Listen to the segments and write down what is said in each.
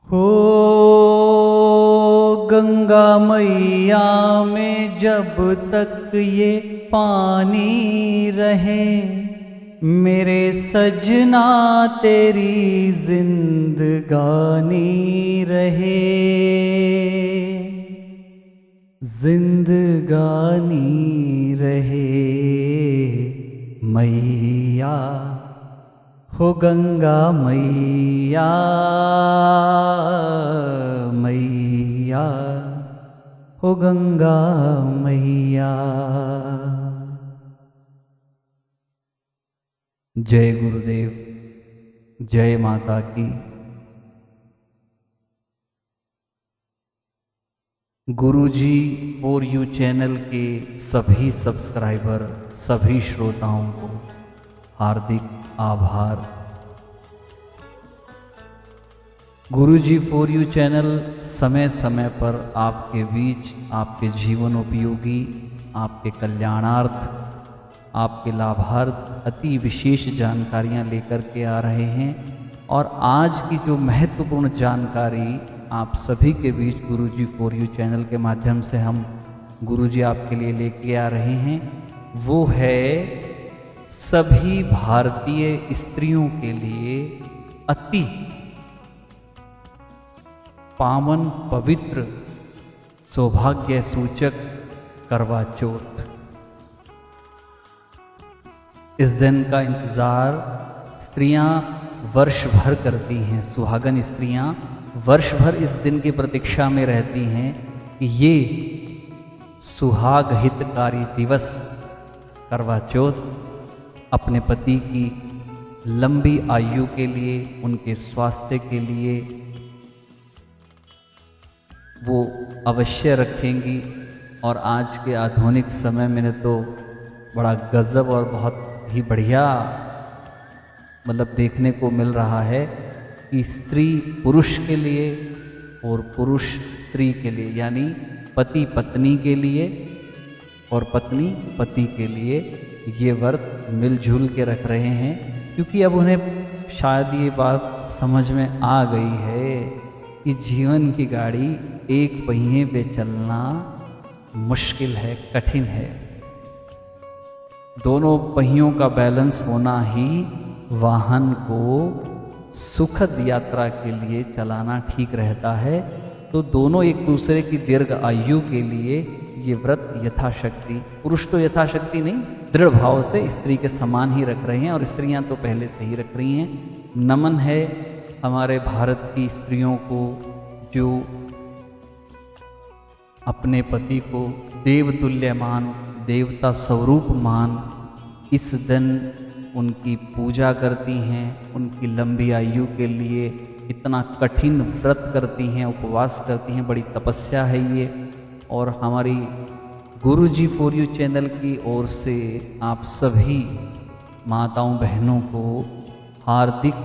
हो गंगा मैया में जब तक ये पानी रहे, मेरे सजना तेरी जिंदगानी रहे, जिंदगानी रहे मैया, हो गंगा मैया, मैया हो गंगा मैया। जय गुरुदेव, जय माता की। गुरुजी फॉर यू चैनल के सभी सब्सक्राइबर, सभी श्रोताओं को हार्दिक आभार। गुरुजी फॉर यू चैनल समय समय पर आपके बीच आपके जीवन उपयोगी, आपके कल्याणार्थ, आपके लाभार्थ अति विशेष जानकारियां लेकर के आ रहे हैं। और आज की जो महत्वपूर्ण जानकारी आप सभी के बीच गुरुजी फॉर यू चैनल के माध्यम से हम गुरुजी आपके लिए लेके आ रहे हैं, वो है सभी भारतीय स्त्रियों के लिए अति पावन पवित्र सौभाग्य सूचक करवा चौथ। इस दिन का इंतज़ार स्त्रियां वर्ष भर करती हैं, सुहागन स्त्रियां वर्ष भर इस दिन की प्रतीक्षा में रहती हैं कि ये सुहाग हितकारी दिवस करवा चौथ अपने पति की लंबी आयु के लिए, उनके स्वास्थ्य के लिए वो अवश्य रखेंगी। और आज के आधुनिक समय में तो बड़ा गजब और बहुत ही बढ़िया मतलब देखने को मिल रहा है कि स्त्री पुरुष के लिए और पुरुष स्त्री के लिए, यानी पति पत्नी के लिए और पत्नी पति के लिए ये व्रत मिलजुल के रख रहे हैं। क्योंकि अब उन्हें शायद ये बात समझ में आ गई है कि जीवन की गाड़ी एक पहिए पे चलना मुश्किल है, कठिन है। दोनों पहियों का बैलेंस होना ही वाहन को सुखद यात्रा के लिए चलाना ठीक रहता है। तो दोनों एक दूसरे की दीर्घ आयु के लिए ये व्रत यथाशक्ति, पुरुष तो यथाशक्ति नहीं, दृढ़ भाव से स्त्री के समान ही रख रहे हैं और स्त्रियां तो पहले से ही रख रही हैं। नमन है हमारे भारत की स्त्रियों को जो अपने पति को देवतुल्य मान, देवता स्वरूप मान इस दिन उनकी पूजा करती हैं, उनकी लंबी आयु के लिए इतना कठिन व्रत करती हैं, उपवास करती हैं, बड़ी तपस्या है ये। और हमारी गुरुजी फॉर यू चैनल की ओर से आप सभी माताओं बहनों को हार्दिक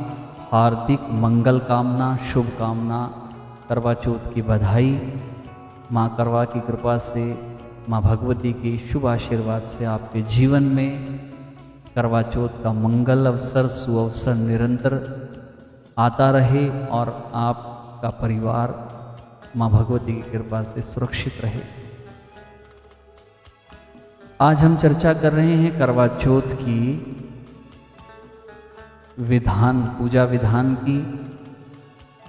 हार्दिक मंगल कामना, शुभकामना, करवा चौथ की बधाई। माँ करवा की कृपा से, माँ भगवती की शुभ आशीर्वाद से आपके जीवन में करवा चौथ का मंगल अवसर, सुअवसर निरंतर आता रहे और आपका परिवार माँ भगवती की कृपा से सुरक्षित रहे। आज हम चर्चा कर रहे हैं करवा चौथ की विधान, पूजा विधान की,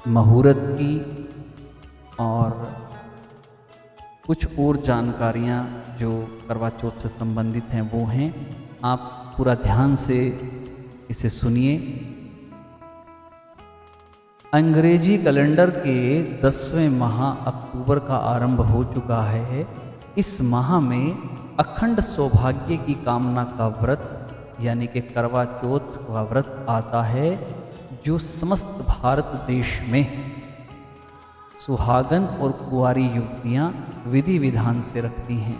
मुहूर्त की और कुछ और जानकारियाँ जो करवा चौथ से संबंधित हैं वो हैं। आप पूरा ध्यान से इसे सुनिए। अंग्रेजी कैलेंडर के 10वें माह अक्टूबर का आरंभ हो चुका है। इस माह में अखंड सौभाग्य की कामना का व्रत यानी कि करवा चौथ का व्रत आता है, जो समस्त भारत देश में सुहागन और कुंवारी युवतियां विधि विधान से रखती हैं।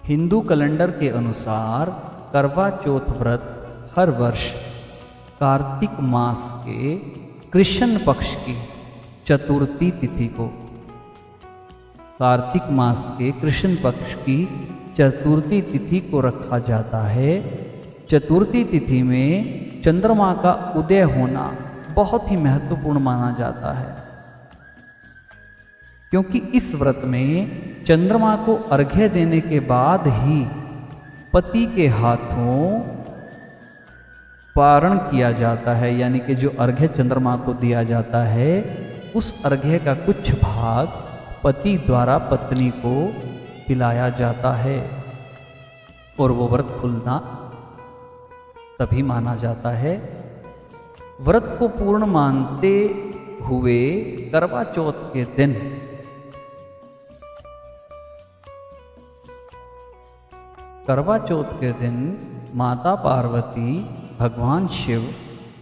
हिंदू कैलेंडर के अनुसार करवा चौथ व्रत हर वर्ष कार्तिक मास के कृष्ण पक्ष की चतुर्थी तिथि को, कार्तिक मास के कृष्ण पक्ष की चतुर्थी तिथि को रखा जाता है। चतुर्थी तिथि में चंद्रमा का उदय होना बहुत ही महत्वपूर्ण माना जाता है, क्योंकि इस व्रत में चंद्रमा को अर्घ्य देने के बाद ही पति के हाथों पारण किया जाता है। यानी कि जो अर्घ्य चंद्रमा को दिया जाता है, उस अर्घ्य का कुछ भाग पति द्वारा पत्नी को पिलाया जाता है, और वो व्रत खुलना तभी माना जाता है। व्रत को पूर्ण मानते हुए करवा चौथ के दिन माता पार्वती, भगवान शिव,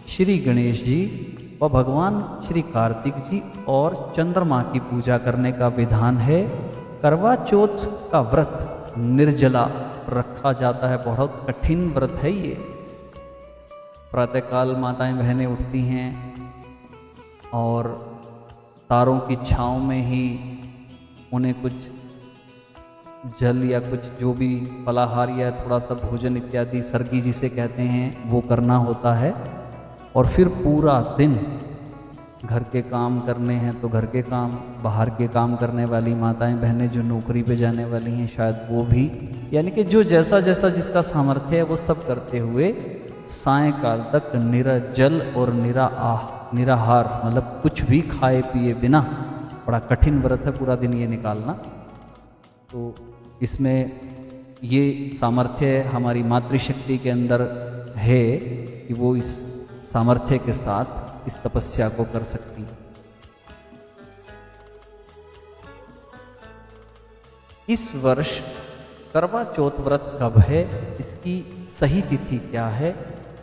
श्री गणेश जी व भगवान श्री कार्तिक जी और चंद्रमा की पूजा करने का विधान है। करवा चौथ का व्रत निर्जला रखा जाता है। बहुत कठिन व्रत है ये। प्रातःकाल माताएं बहनें उठती हैं और तारों की छाँव में ही उन्हें कुछ जल या कुछ जो भी फलाहार या थोड़ा सा भोजन इत्यादि सर्गी जिसे कहते हैं वो करना होता है, और फिर पूरा दिन घर के काम करने हैं तो घर के काम, बाहर के काम करने वाली माताएं बहनें जो नौकरी पे जाने वाली हैं शायद वो भी, यानी कि जो जैसा जैसा जिसका सामर्थ्य है वो सब करते हुए सायंकाल तक निराजल और निराहार मतलब कुछ भी खाए पिए बिना, बड़ा कठिन व्रत है पूरा दिन ये निकालना। तो इसमें ये सामर्थ्य हमारी मातृशक्ति के अंदर है कि वो इस सामर्थ्य के साथ इस तपस्या को कर सकती है। इस वर्ष करवा चौथ व्रत कब है, इसकी सही तिथि क्या है,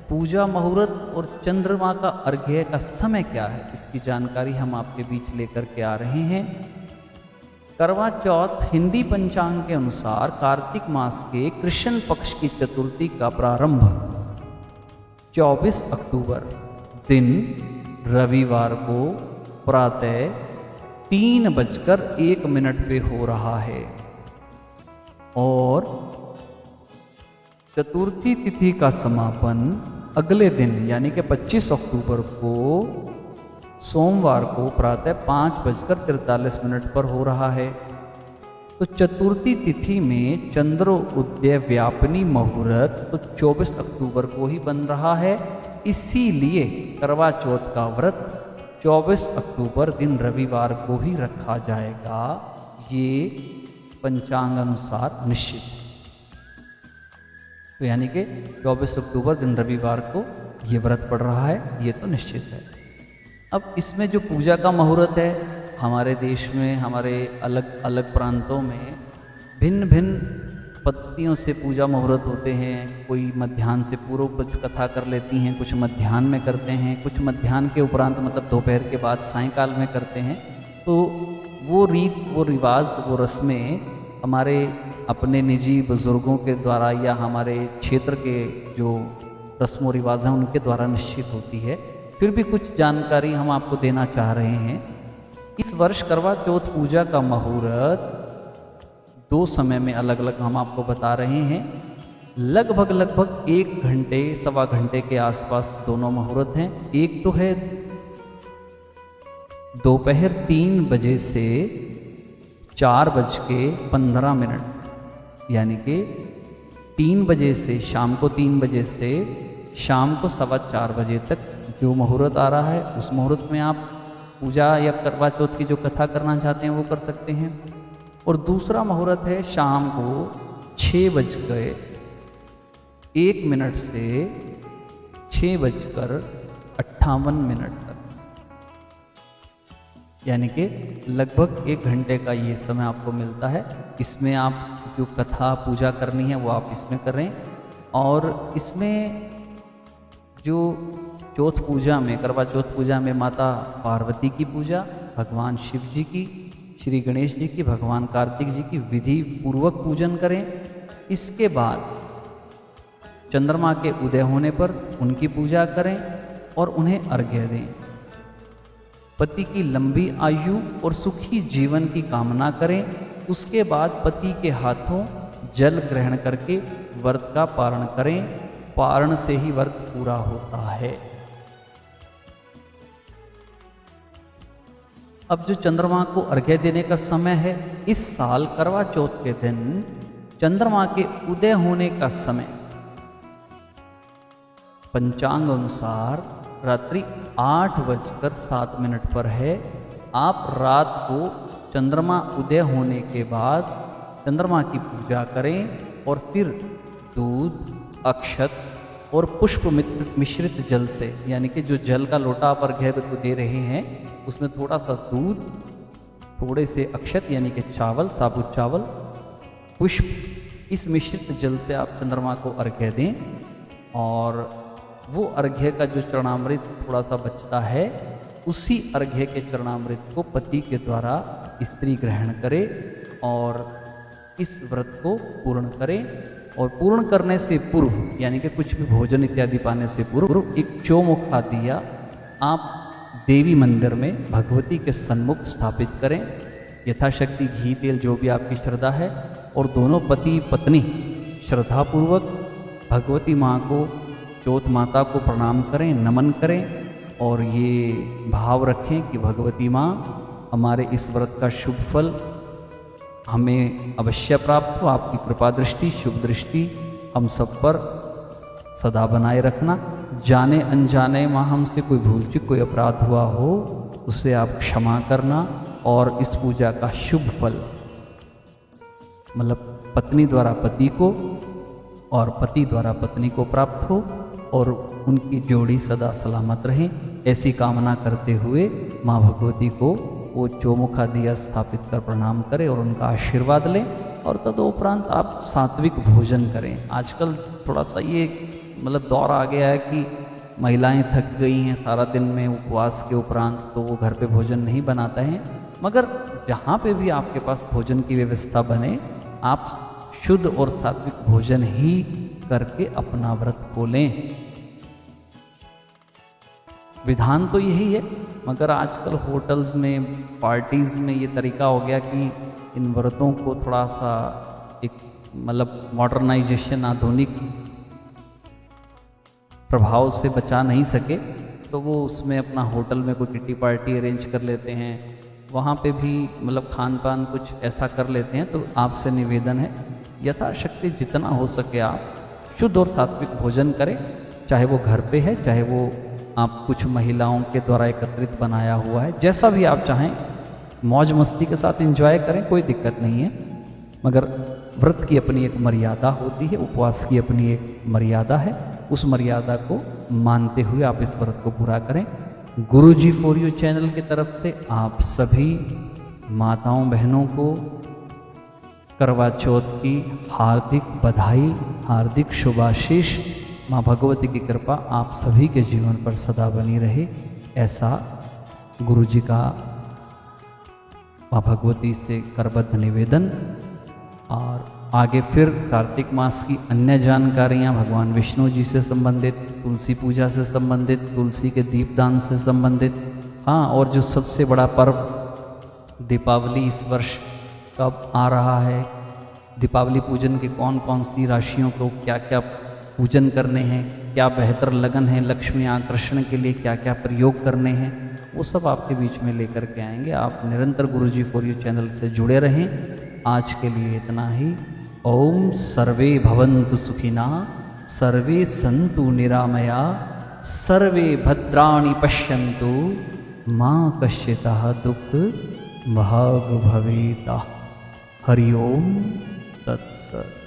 पूजा मुहूर्त और चंद्रमा का अर्घ्य का समय क्या है, इसकी जानकारी हम आपके बीच लेकर के आ रहे हैं। करवा चौथ हिंदी पंचांग के अनुसार कार्तिक मास के कृष्ण पक्ष की चतुर्थी का प्रारंभ 24 अक्टूबर दिन रविवार को प्रातः 3:01 पे हो रहा है, और चतुर्थी तिथि का समापन अगले दिन यानी कि 25 अक्टूबर को सोमवार को प्रातः 5:43 पर हो रहा है। तो चतुर्थी तिथि में चंद्रोदय व्यापनी मुहूर्त तो 24 अक्टूबर को ही बन रहा है, इसीलिए करवा चौथ का व्रत 24 अक्टूबर दिन रविवार को ही रखा जाएगा। ये पंचांग अनुसार निश्चित। तो यानी कि 24 अक्टूबर दिन रविवार को ये व्रत पड़ रहा है, ये तो निश्चित है। अब इसमें जो पूजा का मुहूर्त है, हमारे देश में, हमारे अलग अलग प्रांतों में भिन्न भिन्न पत्तियों से पूजा मुहूर्त होते हैं। कोई मध्याह्न से पूर्व कुछ कथा कर लेती हैं, कुछ मध्याह्न में करते हैं, कुछ मध्याह्न के उपरांत मतलब दोपहर के बाद सायंकाल में करते हैं। तो वो रीत, वो रिवाज, वो रस्में हमारे अपने निजी बुजुर्गों के द्वारा या हमारे क्षेत्र के जो रस्म व रिवाज हैं उनके द्वारा निश्चित होती है। फिर भी कुछ जानकारी हम आपको देना चाह रहे हैं। इस वर्ष करवा चौथ पूजा का मुहूर्त 2 समय में अलग अलग हम आपको बता रहे हैं। लगभग 1 घंटे सवा घंटे के आसपास दोनों मुहूर्त हैं। एक तो है दोपहर 3 बजे से 4:15, यानी कि 3 बजे से शाम को 3 बजे से शाम को 4:15 बजे तक जो मुहूर्त आ रहा है, उस मुहूर्त में आप पूजा या करवा चौथ की जो कथा करना चाहते हैं वो कर सकते हैं। और दूसरा मुहूर्त है शाम को 6:01 से 6:58 तक, यानी कि लगभग 1 घंटे का ये समय आपको मिलता है। इसमें आप जो कथा पूजा करनी है वो आप इसमें करें। और इसमें जो चौथ पूजा में, करवा चौथ पूजा में माता पार्वती की पूजा, भगवान शिव जी की, श्री गणेश जी की, भगवान कार्तिक जी की विधि पूर्वक पूजन करें। इसके बाद चंद्रमा के उदय होने पर उनकी पूजा करें और उन्हें अर्घ्य दें। पति की लंबी आयु और सुखी जीवन की कामना करें। उसके बाद पति के हाथों जल ग्रहण करके व्रत का पारण करें। पारण से ही व्रत पूरा होता है। अब जो चंद्रमा को अर्घ्य देने का समय है, इस साल करवा चौथ के दिन चंद्रमा के उदय होने का समय पंचांग अनुसार रात्रि 8:07 पर है। आप रात को चंद्रमा उदय होने के बाद चंद्रमा की पूजा करें और फिर दूध, अक्षत और पुष्प मिश्रित जल से, यानी कि जो जल का लोटा आप अर्घ्य को दे रहे हैं उसमें थोड़ा सा दूध, थोड़े से अक्षत यानी कि चावल, साबुत चावल, पुष्प, इस मिश्रित जल से आप चंद्रमा को अर्घ्य दें। और वो अर्घ्य का जो चरणामृत थोड़ा सा बचता है, उसी अर्घ्य के चरणामृत को पति के द्वारा स्त्री ग्रहण करे और इस व्रत को पूर्ण करें। और पूर्ण करने से पूर्व, यानी कि कुछ भी भोजन इत्यादि पाने से पूर्व, एक चौमुखा दिया आप देवी मंदिर में भगवती के सन्मुख स्थापित करें। यथाशक्ति घी तेल जो भी आपकी श्रद्धा है, और दोनों पति पत्नी श्रद्धापूर्वक भगवती माँ को, चौथ माता को प्रणाम करें, नमन करें और ये भाव रखें कि भगवती माँ हमारे इस व्रत का शुभ फल हमें अवश्य प्राप्त हो। आपकी कृपा दृष्टि, शुभ दृष्टि हम सब पर सदा बनाए रखना। जाने अनजाने माँ हमसे कोई भूल चूक, कोई अपराध हुआ हो, उसे आप क्षमा करना और इस पूजा का शुभ फल मतलब पत्नी द्वारा पति को और पति द्वारा पत्नी को प्राप्त हो और उनकी जोड़ी सदा सलामत रहे, ऐसी कामना करते हुए माँ भगवती को वो चौमुखा दिया स्थापित कर प्रणाम करें और उनका आशीर्वाद लें। और तदुपरांत आप सात्विक भोजन करें। आजकल थोड़ा सा ये मतलब दौर आ गया है कि महिलाएं थक गई हैं सारा दिन में उपवास के उपरांत, तो वो घर पे भोजन नहीं बनाते हैं। मगर जहाँ पे भी आपके पास भोजन की व्यवस्था बने, आप शुद्ध और सात्विक भोजन ही करके अपना व्रत को लें। विधान तो यही है, मगर आजकल होटल्स में, पार्टीज़ में ये तरीका हो गया कि इन व्रतों को थोड़ा सा एक मतलब मॉडर्नाइजेशन, आधुनिक प्रभाव से बचा नहीं सके, तो वो उसमें अपना होटल में कोई किटी पार्टी अरेंज कर लेते हैं, वहाँ पे भी मतलब खान पान कुछ ऐसा कर लेते हैं। तो आपसे निवेदन है, यथाशक्ति जितना हो सके आप शुद्ध और सात्विक भोजन करें, चाहे वो घर पे है, चाहे वो आप कुछ महिलाओं के द्वारा एकत्रित बनाया हुआ है, जैसा भी आप चाहें मौज मस्ती के साथ एंजॉय करें, कोई दिक्कत नहीं है। मगर व्रत की अपनी एक मर्यादा होती है, उपवास की अपनी एक मर्यादा है, उस मर्यादा को मानते हुए आप इस व्रत को पूरा करें। गुरुजी फॉर यू चैनल की तरफ से आप सभी माताओं बहनों को करवा चौथ की हार्दिक बधाई, हार्दिक शुभाशीष। माँ भगवती की कृपा आप सभी के जीवन पर सदा बनी रहे, ऐसा गुरुजी का माँ भगवती से करबद्ध निवेदन। और आगे फिर कार्तिक मास की अन्य जानकारियाँ भगवान विष्णु जी से संबंधित, तुलसी पूजा से संबंधित, तुलसी के दीपदान से संबंधित, हाँ, और जो सबसे बड़ा पर्व दीपावली इस वर्ष कब आ रहा है, दीपावली पूजन के कौन कौन सी राशियों को क्या क्या पूजन करने हैं, क्या बेहतर लगन है, लक्ष्मी आकर्षण के लिए क्या क्या प्रयोग करने हैं, वो सब आपके बीच में लेकर के आएंगे। आप निरंतर गुरुजी फॉर यू चैनल से जुड़े रहें। आज के लिए इतना ही। ओम सर्वे भवन्तु सुखिनः, सर्वे सन्तु निरामया, सर्वे भद्राणि पश्यन्तु, माँ कश्चित् दुःख भाग् भवेत्। हरि ओम तत्सत्।